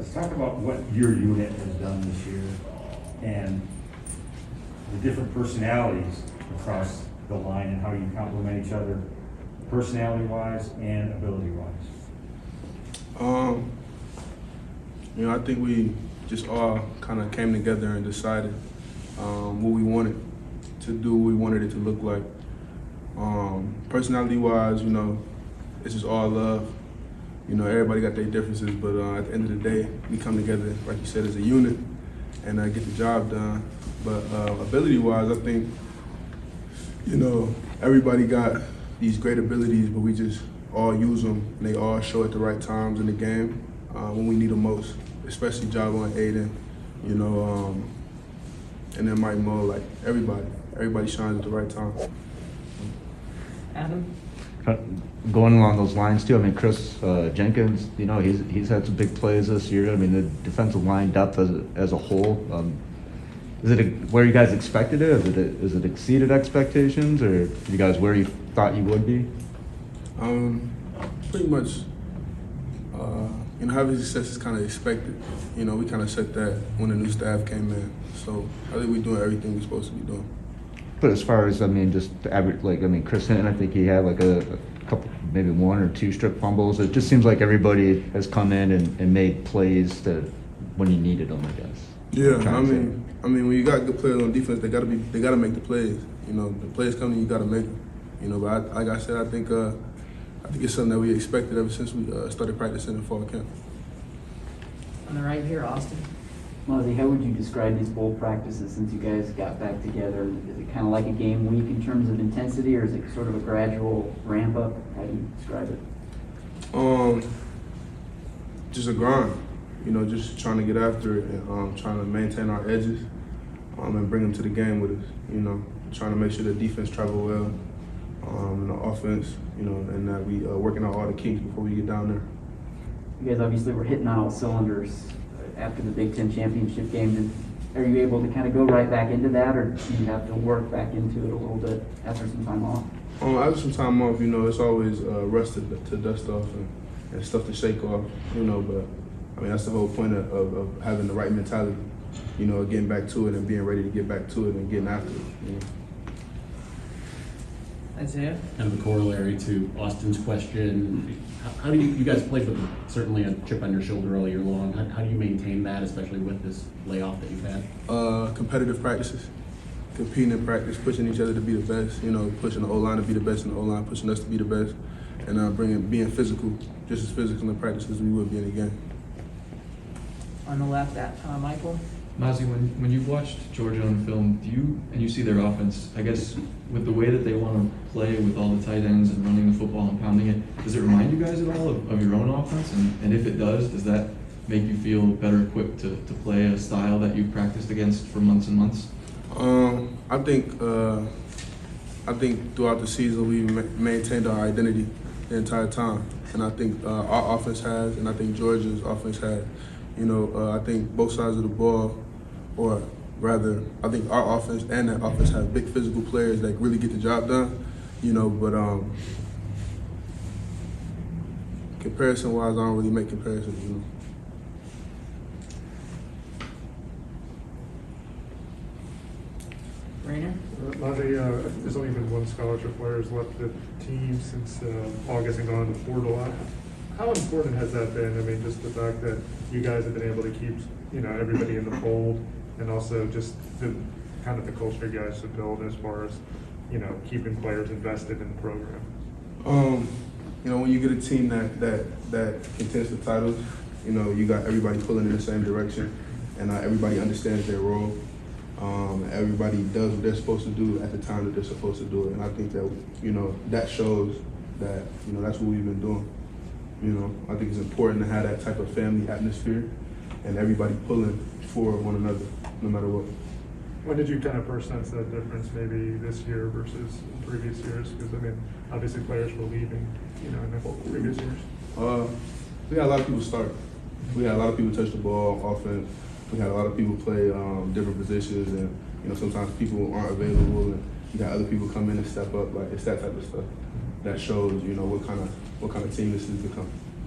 Let's talk about what your unit has done this year and the different personalities across the line and how you complement each other, personality-wise and ability-wise. I think we just all kind of came together and decided what we wanted to do, what we wanted it to look like. Personality-wise, it's just all love. Everybody got their differences, but at the end of the day, we come together, like you said, as a unit and get the job done. But ability-wise, I think, everybody got these great abilities, but we just all use them, and they all show at the right times in the game when we need them most, especially Java and Aiden, and then Mike Mo, like everybody shines at the right time. Adam? Going along those lines too, I mean, Chris Jenkins, he's had some big plays this year. I mean, the defensive line depth as a whole, is it where you guys expected it? Is it exceeded expectations, or you guys where you thought you would be? Pretty much, having success is kind of expected. We kind of set that when the new staff came in. So I think we're doing everything we're supposed to be doing. But as far as, just the average, Chris Hinton, I think he had a couple, maybe one or two strip fumbles. It just seems like everybody has come in and made plays when you needed them, I guess. Yeah, I mean, when you got good players on defense, they gotta make the plays. The plays coming, you gotta make them. But like I said, I think it's something that we expected ever since we started practicing in fall camp. On the right here, Austin. Mazi, how would you describe these bowl practices since you guys got back together? Is it kind of like a game week in terms of intensity, or is it sort of a gradual ramp up? How do you describe it? Just a grind. Just trying to get after it and trying to maintain our edges and bring them to the game with us. Trying to make sure the defense travel well and the offense, and that we working out all the kinks before we get down there. You guys obviously were hitting on all cylinders after the Big Ten championship game. Are you able to kind of go right back into that, or do you have to work back into it a little bit after some time off? After some time off, it's always rust to dust off and stuff to shake off, but that's the whole point of having the right mentality, getting back to it and being ready to get back to it and getting after it. Isaiah? Kind of a corollary to Austin's question. How do you guys played with certainly a chip on your shoulder all year long? How do you maintain that, especially with this layoff that you've had? Competitive practices, competing in practice, pushing each other to be the best. Pushing the O-line to be the best, and the O-line pushing us to be the best, and being physical, just as physical in practice as we would be in a game. On the left, Michael? Mazi, when you've watched Georgia on film, and you see their offense, I guess with the way that they want to play with all the tight ends and running the football and pounding it, does it remind you guys at all of your own offense? And if it does that make you feel better equipped to play a style that you've practiced against for months and months? I think throughout the season we maintained our identity the entire time, and I think our offense has, and I think Georgia's offense had. I think both sides of the ball, or rather, I think our offense and that offense have big physical players that really get the job done. But comparison-wise, I don't really make comparisons. Rainer? Mazi, there's only been one scholarship player has left the team since August and gone to the portal. How important has that been? Just the fact that you guys have been able to keep, everybody in the fold, and also just the kind of the culture you guys have built as far as, keeping players invested in the program. When you get a team that contends for titles, you got everybody pulling in the same direction, and everybody understands their role. Everybody does what they're supposed to do at the time that they're supposed to do it, and I think that that shows that that's what we've been doing. I think it's important to have that type of family atmosphere and everybody pulling for one another, no matter what. When did you kind of first sense that difference, maybe this year versus previous years? Because obviously players were leaving, in the previous years. We had a lot of people start. We had a lot of people touch the ball, offense. We had a lot of people play different positions, and sometimes people aren't available, and you got other people come in and step up. Like, it's that type of stuff that shows what kind of team this is becoming.